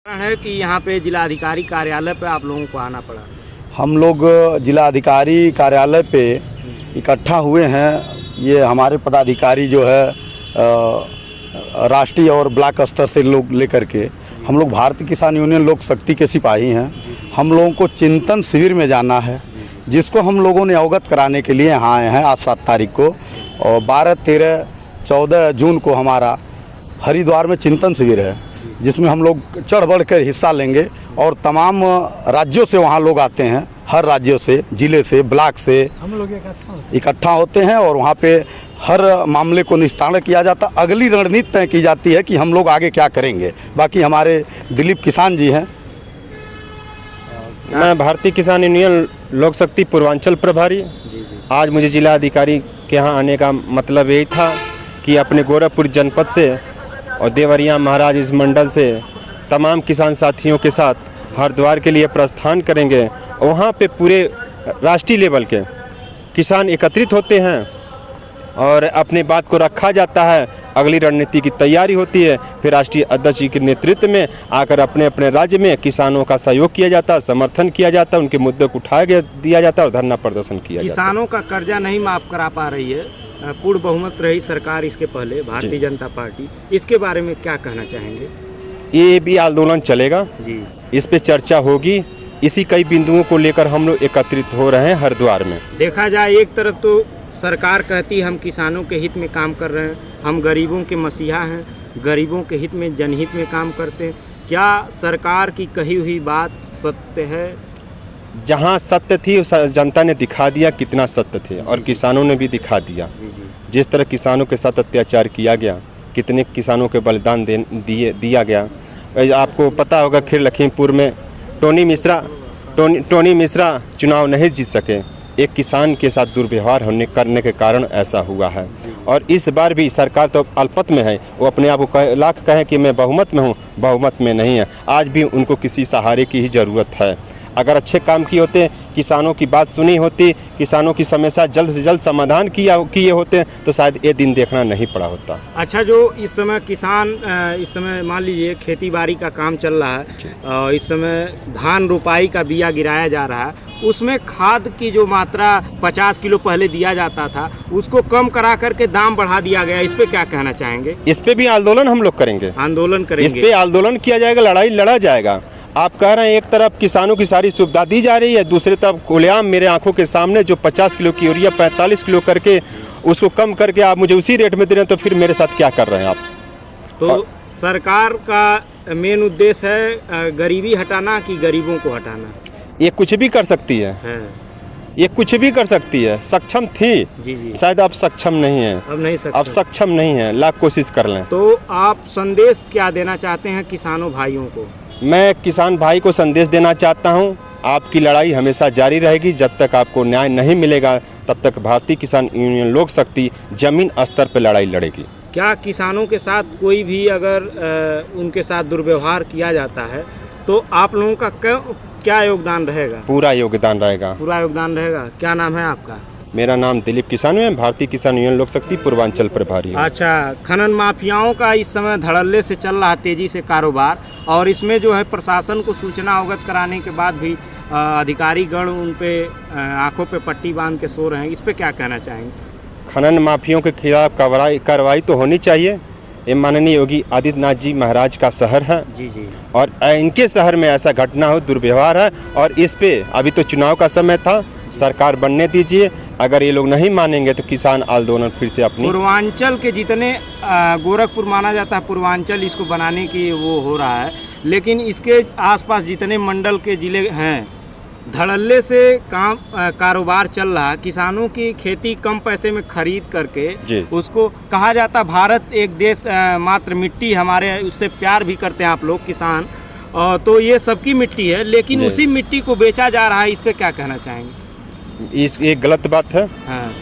है कि यहाँ पे जिलाधिकारी कार्यालय पे आप लोगों को आना पड़ा? हम लोग जिलाधिकारी कार्यालय पे इकट्ठा हुए हैं। ये हमारे पदाधिकारी जो है राष्ट्रीय और ब्लॉक स्तर से लोग लेकर के, हम लोग भारतीय किसान यूनियन लोक शक्ति के सिपाही हैं। हम लोगों को चिंतन शिविर में जाना है, जिसको हम लोगों ने अवगत कराने के लिए यहाँ आए हैं। आज 7 तारीख को और 12, 13, 14 जून को हमारा हरिद्वार में चिंतन शिविर है, जिसमें हम लोग चढ़ बढ़ कर हिस्सा लेंगे और तमाम राज्यों से वहाँ लोग आते हैं। हर राज्यों से, ज़िले से, ब्लॉक से हम लोग इकट्ठा होते हैं और वहाँ पे हर मामले को निस्तारण किया जाता। अगली रणनीति तय की जाती है कि हम लोग आगे क्या करेंगे। बाकी हमारे दिलीप किसान जी हैं। मैं भारतीय किसान यूनियन लोक शक्ति पूर्वांचल प्रभारी। आज मुझे जिला अधिकारी के यहाँ आने का मतलब यही था कि अपने गोरखपुर जनपद से और देवरिया महाराज इस मंडल से तमाम किसान साथियों के साथ हरिद्वार के लिए प्रस्थान करेंगे। वहाँ पे पूरे राष्ट्रीय लेवल के किसान एकत्रित होते हैं और अपनी बात को रखा जाता है। अगली रणनीति की तैयारी होती है। फिर राष्ट्रीय अध्यक्ष जी के नेतृत्व में आकर अपने अपने राज्य में किसानों का सहयोग किया जाता है, समर्थन किया जाता है, उनके मुद्दे को उठाया दिया जाता है और धरना प्रदर्शन किया जाता है। किसानों का कर्जा नहीं माफ़ करा पा रही है पूर्ण बहुमत रही सरकार इसके पहले भारतीय जनता पार्टी, इसके बारे में क्या कहना चाहेंगे? ये भी आंदोलन चलेगा जी, इस पे चर्चा होगी। इसी कई बिंदुओं को लेकर हम लोग एकत्रित हो रहे हैं हरिद्वार में। देखा जाए एक तरफ तो सरकार कहती है हम किसानों के हित में काम कर रहे हैं, हम गरीबों के मसीहा हैं, गरीबों के हित में जनहित में काम करते हैं। क्या सरकार की कही हुई बात सत्य है? जहाँ सत्य थी जनता ने दिखा दिया कितना सत्य थे और किसानों ने भी दिखा दिया। जिस तरह किसानों के साथ अत्याचार किया गया, कितने किसानों के बलिदान दिया गया। आपको पता होगा खीर लखीमपुर में टोनी मिश्रा चुनाव नहीं जीत सके। एक किसान के साथ दुर्व्यवहार करने के कारण ऐसा हुआ है। और इस बार भी सरकार तो अल्पमत में है, वो अपने आप को लाख कहें कि मैं बहुमत में हूँ, बहुमत में नहीं है। आज भी उनको किसी सहारे की ही ज़रूरत है। अगर अच्छे काम किए होते, किसानों की बात सुनी होती, किसानों की समस्या जल्द से जल्द समाधान किए होते तो शायद ये दिन देखना नहीं पड़ा होता। अच्छा, जो इस समय किसान इस समय मान लीजिए खेती बाड़ी का काम चल रहा है, इस समय धान रोपाई का बिया गिराया जा रहा है, उसमें खाद की जो मात्रा 50 किलो पहले दिया जाता था उसको कम करा करके दाम बढ़ा दिया गया। इस पे क्या कहना चाहेंगे? इस पे भी आंदोलन हम लोग करेंगे। आंदोलन करेंगे, इस पे आंदोलन किया जाएगा, लड़ाई लड़ा जाएगा। आप कह रहे हैं एक तरफ किसानों की सारी सुविधा दी जा रही है, दूसरी तरफ खुलेआम मेरे आंखों के सामने जो 50 किलो की यूरिया 45 किलो करके उसको कम करके आप मुझे उसी रेट में दे रहे हैं, तो फिर मेरे साथ क्या कर रहे हैं आप? तो सरकार का मेन उद्देश्य है गरीबी हटाना कि गरीबों को हटाना? ये कुछ भी कर सकती है, ये कुछ भी कर सकती है। सक्षम थी जी। शायद अब सक्षम नहीं है, अब सक्षम नहीं है। लाख कोशिश कर लें। तो आप संदेश क्या देना चाहते हैं किसानों भाइयों को? मैं किसान भाई को संदेश देना चाहता हूं, आपकी लड़ाई हमेशा जारी रहेगी। जब तक आपको न्याय नहीं मिलेगा तब तक भारतीय किसान यूनियन लोक शक्ति जमीन स्तर पर लड़ाई लड़ेगी। क्या किसानों के साथ कोई भी अगर उनके साथ दुर्व्यवहार किया जाता है तो आप लोगों का क्या योगदान रहेगा? पूरा योगदान रहेगा। पूरा योगदान रहेगा। क्या नाम है आपका? मेरा नाम दिलीप किसान है, भारतीय किसान यूनियन लोक शक्ति पूर्वांचल प्रभारी। अच्छा, खनन माफियाओं का इस समय धड़ल्ले से चल रहा तेजी से कारोबार, और इसमें जो है प्रशासन को सूचना अवगत कराने के बाद भी अधिकारीगण उन पे आंखों पे पट्टी बांध के सो रहे हैं। इस पे क्या कहना चाहेंगे? खनन माफियों के खिलाफ कार्रवाई तो होनी चाहिए। ये माननीय योगी आदित्यनाथ जी महाराज का शहर है जी, और इनके शहर में ऐसा घटना हो, दुर्व्यवहार है, और इस पे अभी तो चुनाव का समय था, सरकार बनने दीजिए। अगर ये लोग नहीं मानेंगे तो किसान आंदोलन फिर से अपनी पूर्वांचल के जितने गोरखपुर माना जाता है पूर्वांचल, इसको बनाने की वो हो रहा है, लेकिन इसके आसपास जितने मंडल के जिले हैं धड़ल्ले से कारोबार चल रहा। किसानों की खेती कम पैसे में खरीद करके उसको कहा जाता भारत एक देश मात्र मिट्टी हमारे, उससे प्यार भी करते हैं आप लोग किसान, तो ये सबकी मिट्टी है, लेकिन उसी मिट्टी को बेचा जा रहा है। इस पे क्या कहना चाहेंगे? ये गलत बात है।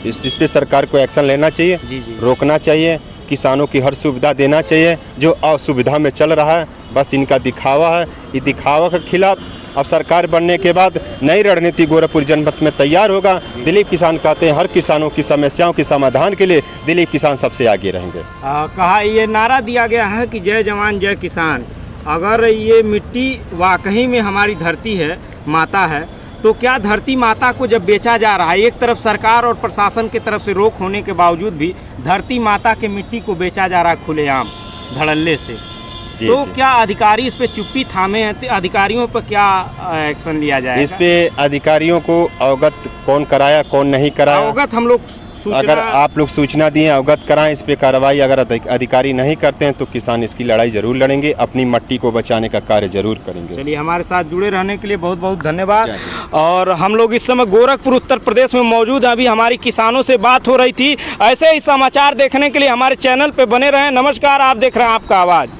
इस पे सरकार को एक्शन लेना चाहिए, रोकना चाहिए। किसानों की हर सुविधा देना चाहिए। जो असुविधा में चल रहा है बस इनका दिखावा है। ये दिखावा के खिलाफ अब सरकार बनने के बाद नई रणनीति गोरखपुर जनपद में तैयार होगा। दिलीप किसान कहते हैं हर किसानों की समस्याओं के समाधान के लिए दिलीप किसान सबसे आगे रहेंगे। कहा ये नारा दिया गया है कि जय जवान जय किसान। अगर ये मिट्टी वाकई में हमारी धरती है, माता है, तो क्या धरती माता को जब बेचा जा रहा है, एक तरफ सरकार और प्रशासन की तरफ से रोक होने के बावजूद भी धरती माता के मिट्टी को बेचा जा रहा है खुलेआम धड़ल्ले से, तो क्या अधिकारी इस पे चुप्पी थामे हैं? अधिकारियों पर क्या एक्शन लिया जाएगा? इस पे अधिकारियों को अवगत कौन कराया कौन नहीं कराया, अवगत हम लोग अगर आप लोग सूचना दिए अवगत कराएं, इस पे कार्रवाई अगर अधिकारी नहीं करते हैं तो किसान इसकी लड़ाई जरूर लड़ेंगे, अपनी मिट्टी को बचाने का कार्य जरूर करेंगे। चलिए, हमारे साथ जुड़े रहने के लिए बहुत बहुत धन्यवाद। और हम लोग इस समय गोरखपुर उत्तर प्रदेश में मौजूद हैं। अभी हमारी किसानों से बात हो रही थी। ऐसे ही समाचार देखने के लिए हमारे चैनल पे बने रहें। नमस्कार, आप देख रहे हैं आपका आवाज़।